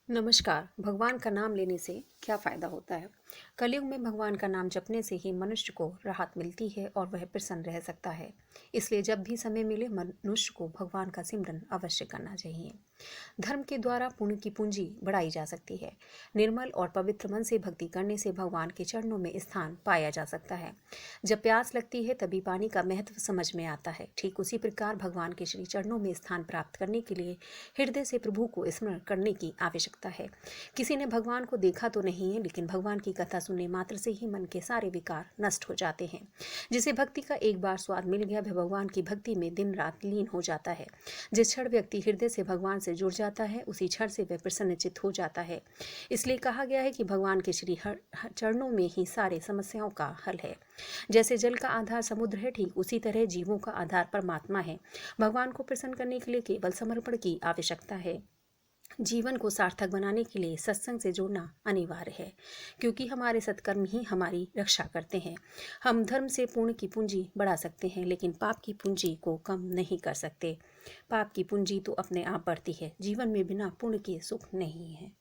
नमस्कार। भगवान का नाम लेने से क्या फ़ायदा होता है? कलयुग में भगवान का नाम जपने से ही मनुष्य को राहत मिलती है और वह प्रसन्न रह सकता है। इसलिए जब भी समय मिले मनुष्य को भगवान का सिमरन अवश्य करना चाहिए। धर्म के द्वारा पुण्य की पूंजी बढ़ाई जा सकती है। निर्मल और पवित्र मन से भक्ति करने से भगवान के चरणों में स्थान पाया जा सकता है। जब प्यास लगती है तभी पानी का महत्व समझ में आता है। ठीक उसी प्रकार भगवान के श्री चरणों में स्थान प्राप्त करने के लिए हृदय से प्रभु को स्मरण करने की आवश्यकता है। किसी ने भगवान को देखा तो नहीं है, लेकिन भगवान की कथा सुनने मात्र से ही मन के सारे विकार नष्ट हो जाते हैं। जिसे भक्ति का एक बार स्वाद मिल गया वह भगवान की भक्ति में दिन रात लीन हो जाता है। जिस क्षण व्यक्ति हृदय से भगवान से जुड़ जाता है उसी क्षण से वह प्रसन्नचित्त हो जाता है। इसलिए कहा गया है कि भगवान के श्री चरणों में ही सारे समस्याओं का हल है। जैसे जल का आधार समुद्र है, ठीक उसी तरह जीवों का आधार परमात्मा है। भगवान को प्रसन्न करने के लिए केवल समर्पण की आवश्यकता है। जीवन को सार्थक बनाने के लिए सत्संग से जुड़ना अनिवार्य है, क्योंकि हमारे सत्कर्म ही हमारी रक्षा करते हैं। हम धर्म से पुण्य की पूंजी बढ़ा सकते हैं, लेकिन पाप की पूंजी को कम नहीं कर सकते। पाप की पूंजी तो अपने आप बढ़ती है। जीवन में बिना पुण्य के सुख नहीं है।